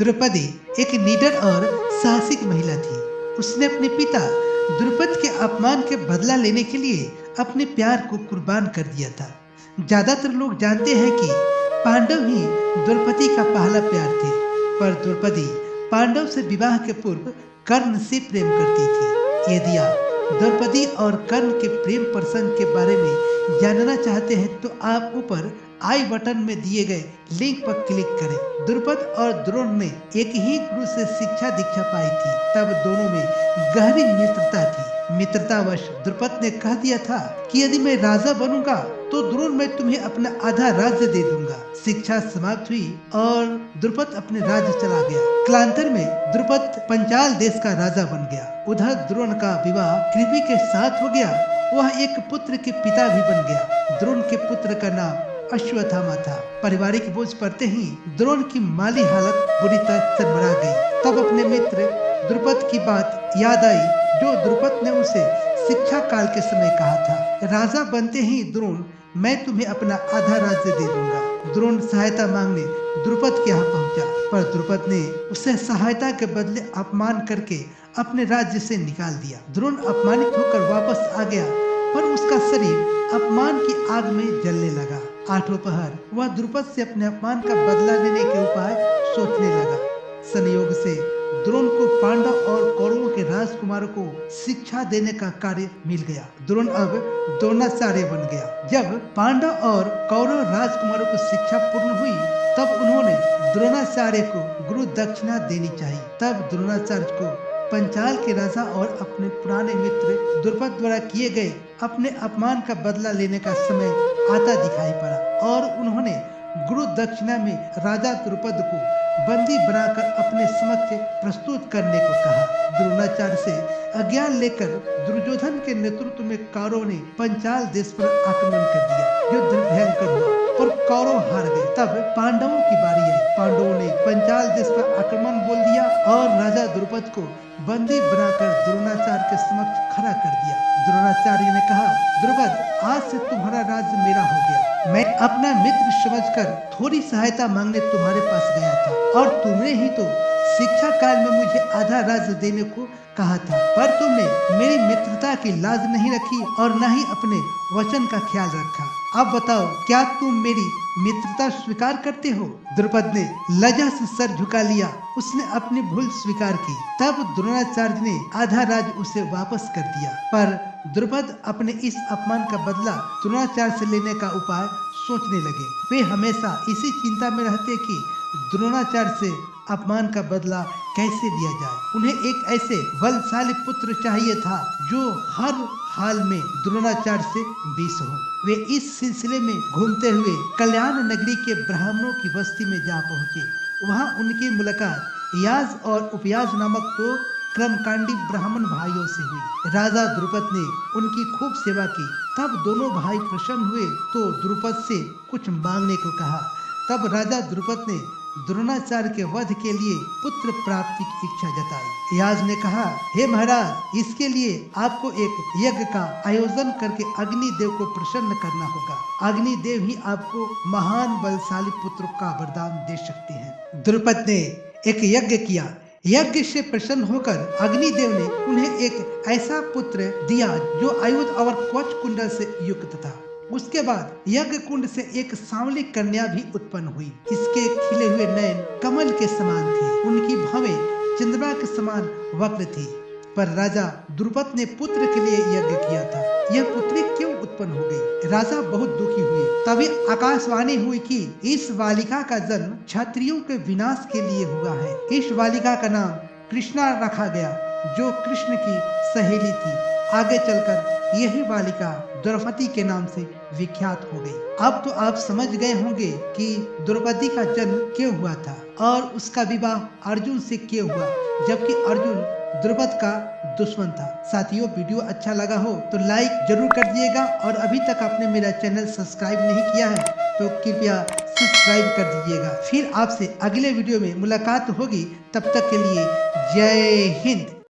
द्रौपदी एक निडर और साहसिक महिला थी। उसने अपने पिता द्रुपद के अपमान के बदला लेने के लिए अपने प्यार को कुर्बान कर दिया था। ज्यादातर लोग जानते हैं कि पांडव ही द्रौपदी का पहला प्यार थे, पर द्रौपदी पांडव से विवाह के पूर्व कर्ण से प्रेम करती थी। यदि आप द्रौपदी और कर्ण के प्रेम प्रसंग के बारे में जानना चाहते हैं तो आप ऊपर आई बटन में दिए गए लिंक पर क्लिक करें। द्रुपद और द्रोण ने एक ही गुरु से शिक्षा दीक्षा पाई थी, तब दोनों में गहरी मित्रता थी। मित्रतावश द्रुपद ने कह दिया था कि यदि मैं राजा बनूंगा तो द्रोण मैं तुम्हें अपना आधा राज्य दे दूंगा। शिक्षा समाप्त हुई और द्रुपद अपने राज्य चला गया। कालांतर में द्रुपद पंचाल देश का राजा बन गया। उधर द्रोण का विवाह कृपि के साथ हो गया। वह एक पुत्र के पिता भी बन गया। द्रोण के पुत्र का नाम अश्वत्थामा था। पारिवारिक बोझ पड़ते ही द्रोण की माली हालत बुरी तरह चरमरा गई। तब अपने मित्र द्रुपद की बात याद आई जो द्रुपद ने उसे शिक्षा काल के समय कहा था, राजा बनते ही द्रोण मैं तुम्हें अपना आधा राज्य दे दूंगा। द्रोण सहायता मांगने द्रुपद के यहाँ पहुंचा, पर द्रुपद ने उसे सहायता के बदले अपमान करके अपने राज्य से निकाल दिया। द्रोण अपमानित होकर वापस आ गया, पर उसका शरीर अपमान की आग में जलने लगा। आठों पहर वह द्रुपद से अपने अपमान का बदला लेने के उपाय सोचने लगा। संयोग से द्रोण को पांडव और कौरवों के राजकुमारों को शिक्षा देने का कार्य मिल गया। द्रोण अब द्रोणाचार्य बन गया। जब पांडव और कौरव राजकुमारों को शिक्षा पूर्ण हुई तब उन्होंने द्रोणाचार्य को गुरु दक्षिणा देनी चाहिए। तब द्रोणाचार्य को पंचाल के राजा और अपने पुराने मित्र द्रुपद द्वारा किए गए अपने अपमान का बदला लेने का समय आता दिखाई पड़ा और उन्होंने गुरु दक्षिणा में राजा द्रुपद को बंदी बनाकर अपने समक्ष प्रस्तुत करने को कहा। द्रोणाचार्य से अज्ञान लेकर दुर्योधन के नेतृत्व में कौरवों ने पंचाल देश पर आक्रमण कर दिया। युद्ध भयंकर हुआ और कौरव हार गए। तब पांडवों की बारी आई। पांडवों ने पंचाल देश पर आक्रमण बोल दिया और राजा द्रुपद को बंदी बनाकर द्रोणाचार्य के समक्ष खड़ा कर दिया। द्रोणाचार्य ने कहा, द्रुपद आज से तुम्हारा राज्य मेरा हो गया। मैं अपना मित्र समझकर थोड़ी सहायता मांगने तुम्हारे पास गया था और तुमने ही तो शिक्षा काल में मुझे आधा राज्य देने को कहा था, पर तुमने मेरी मित्रता की लाज नहीं रखी और न ही अपने वचन का ख्याल रखा। अब बताओ, क्या तुम मेरी मित्रता स्वीकार करते हो? द्रुपद ने लज्जा से सर झुका लिया। उसने अपनी भूल स्वीकार की। तब द्रोणाचार्य ने आधा राज्य उसे वापस कर दिया, पर द्रुपद अपने इस अपमान का बदला द्रोणाचार्य से लेने का उपाय सोचने लगे। वे हमेशा इसी चिंता में रहते कि द्रोणाचार्य से अपमान का बदला कैसे लिया जाए। उन्हें एक ऐसे बलशाली पुत्र चाहिए था जो हर हाल में द्रोणाचार्य से बीस हो। वे इस सिलसिले में घूमते हुए कल्याण नगरी के ब्राह्मणों की बस्ती में जा पहुँचे। वहाँ उनकी मुलाकात याज और उपयाज नामक दो क्रमकांडी ब्राह्मण भाइयों से हुई। राजा द्रुपद ने उनकी खूब सेवा की। तब दोनों भाई प्रसन्न हुए तो द्रुपद से कुछ मांगने को कहा। तब राजा द्रुपद ने द्रोणाचार्य के वध के लिए पुत्र प्राप्ति की इच्छा जताई। याज ने कहा, हे महाराज, इसके लिए आपको एक यज्ञ का आयोजन करके अग्निदेव को प्रसन्न करना होगा। अग्निदेव ही आपको महान बलशाली पुत्र का वरदान दे सकते हैं। द्रुपद ने एक यज्ञ किया। यज्ञ से प्रसन्न होकर अग्निदेव ने उन्हें एक ऐसा पुत्र दिया जो आयुध और कवच कुंडल से युक्त था। उसके बाद यज्ञ कुंड से एक सांवली कन्या भी उत्पन्न हुई। इसके खिले हुए नयन कमल के समान थे। उनकी भवें चंद्रमा के समान वक्र थी। पर राजा द्रुपद ने पुत्र के लिए यज्ञ किया था। यह पुत्री क्यों उत्पन्न हो गई? राजा बहुत दुखी हुए। तभी आकाशवाणी हुई कि इस बालिका का जन्म क्षत्रियों के विनाश के लिए हुआ है। इस बालिका का नाम कृष्णा रखा गया, जो कृष्ण की सहेली थी। आगे चलकर यही बालिका द्रौपदी के नाम से विख्यात हो गई। अब तो आप समझ गए होंगे कि द्रौपदी का जन्म क्यों हुआ था और उसका विवाह अर्जुन से क्यों हुआ, जबकि अर्जुन द्रुपद का दुश्मन था। साथियों, वीडियो अच्छा लगा हो तो लाइक जरूर कर दिएगा और अभी तक आपने मेरा चैनल सब्सक्राइब नहीं किया है तो कृपया सब्सक्राइब कर दीजिएगा। फिर आपसे अगले वीडियो में मुलाकात होगी। तब तक के लिए जय हिंद।